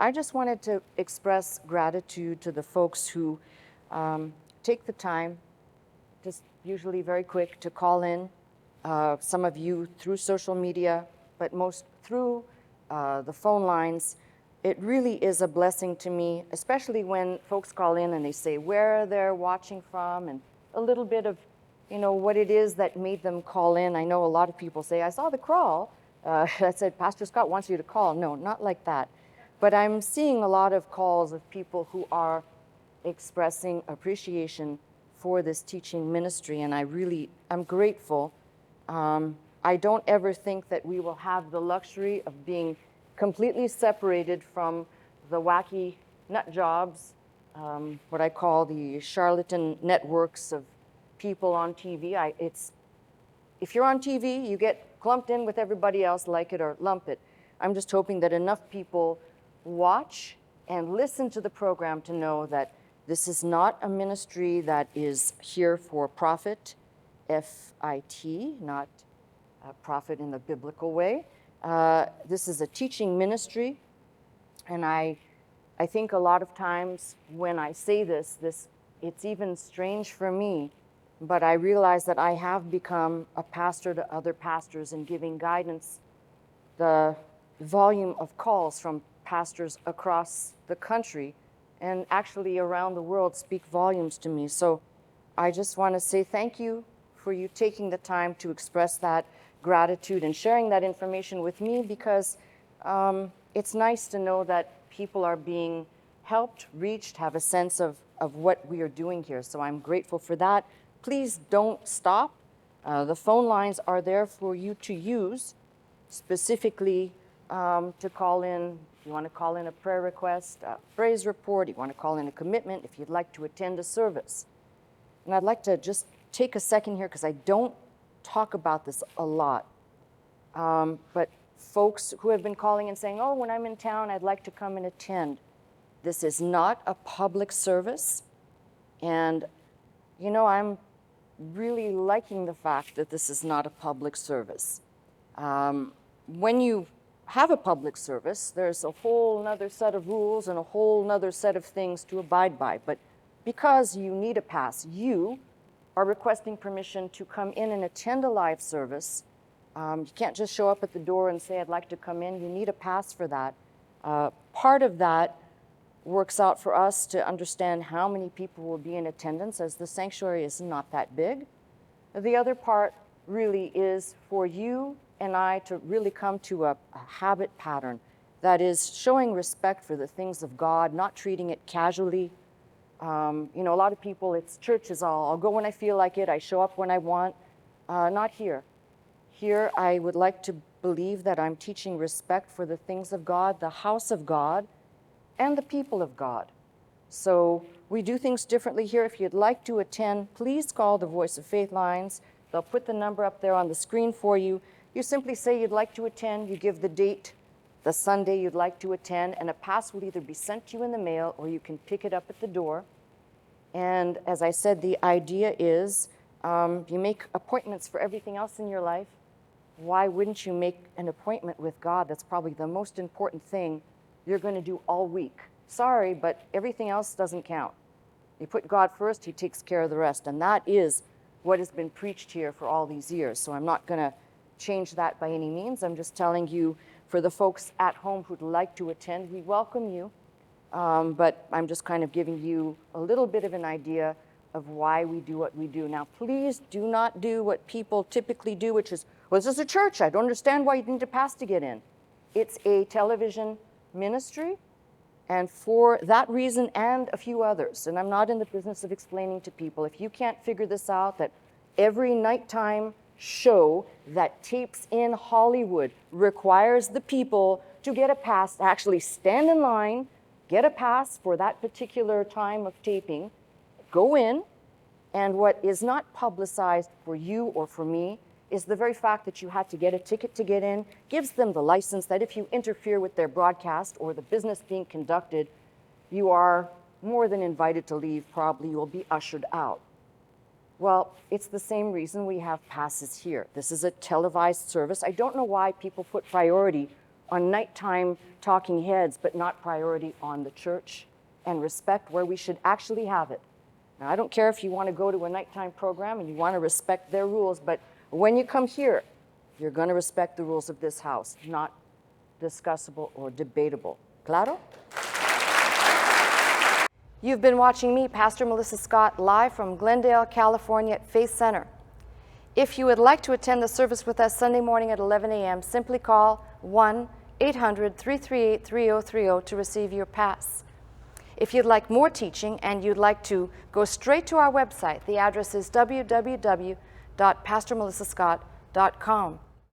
I just wanted to express gratitude to the folks who take the time, just usually very quick, to call in. Some of you through social media, but most through the phone lines. It really is a blessing to me, especially when folks call in and they say where they're watching from and a little bit of, what it is that made them call in. I know a lot of people say, I saw the crawl. I said, Pastor Scott wants you to call. No, not like that. But I'm seeing a lot of calls of people who are expressing appreciation for this teaching ministry, and I'm grateful. I don't ever think that we will have the luxury of being completely separated from the wacky nut jobs, what I call the charlatan networks of people on TV. If you're on TV, you get clumped in with everybody else, like it or lump it. I'm just hoping that enough people watch and listen to the program to know that this is not a ministry that is here for profit, F-I-T, not profit in the biblical way. This is a teaching ministry, and I think a lot of times when I say this, it's even strange for me, but I realize that I have become a pastor to other pastors in giving guidance. The volume of calls from pastors across the country and actually around the world speak volumes to me. So I just want to say thank you for you taking the time to express that gratitude and sharing that information with me, because it's nice to know that people are being helped, reached, have a sense of what we are doing here. So I'm grateful for that. Please don't stop. The phone lines are there for you to use, specifically to call in. If you want to call in a prayer request, a praise report, you want to call in a commitment, if you'd like to attend a service. And I'd like to just take a second here, because I don't talk about this a lot. But folks who have been calling and saying, oh, when I'm in town, I'd like to come and attend. This is not a public service. And, I'm really liking the fact that this is not a public service. When you have a public service, there's a whole nother set of rules and a whole nother set of things to abide by. But because you need a pass, you are requesting permission to come in and attend a live service. You can't just show up at the door and say, I'd like to come in. You need a pass for that. Part of that works out for us to understand how many people will be in attendance, as the sanctuary is not that big. The other part really is for you and I to really come to a habit pattern that is showing respect for the things of God, not treating it casually. A lot of people, it's church is all, I'll go when I feel like it, I show up when I want. Not here. Here, I would like to believe that I'm teaching respect for the things of God, the house of God, and the people of God. So we do things differently here. If you'd like to attend, please call the Voice of Faith lines. They'll put the number up there on the screen for you. You simply say you'd like to attend, you give the date, the Sunday you'd like to attend, and a pass will either be sent to you in the mail or you can pick it up at the door. And as I said, the idea is you make appointments for everything else in your life. Why wouldn't you make an appointment with God? That's probably the most important thing you're going to do all week. Sorry, but everything else doesn't count. You put God first, He takes care of the rest. And that is what has been preached here for all these years. So I'm not going to change that by any means. I'm just telling you, for the folks at home who'd like to attend, we welcome you. But I'm just kind of giving you a little bit of an idea of why we do what we do. Now, please do not do what people typically do, which is, well, this is a church. I don't understand why you need a pass to get in. It's a television ministry, and for that reason and a few others, and I'm not in the business of explaining to people, if you can't figure this out, that every nighttime show that tapes in Hollywood requires the people to get a pass, to actually stand in line, get a pass for that particular time of taping, go in, and what is not publicized for you or for me is the very fact that you had to get a ticket to get in, gives them the license that if you interfere with their broadcast or the business being conducted, you are more than invited to leave. Probably you will be ushered out. Well, it's the same reason we have passes here. This is a televised service. I don't know why people put priority on nighttime talking heads, but not priority on the church and respect where we should actually have it. Now, I don't care if you want to go to a nighttime program and you want to respect their rules, but when you come here, you're going to respect the rules of this house, not discussable or debatable. Claro? You've been watching me, Pastor Melissa Scott, live from Glendale, California at Faith Center. If you would like to attend the service with us Sunday morning at 11 a.m., simply call 1-800-338-3030 to receive your pass. If you'd like more teaching and you'd like to go straight to our website, the address is www.pastormelissascott.com.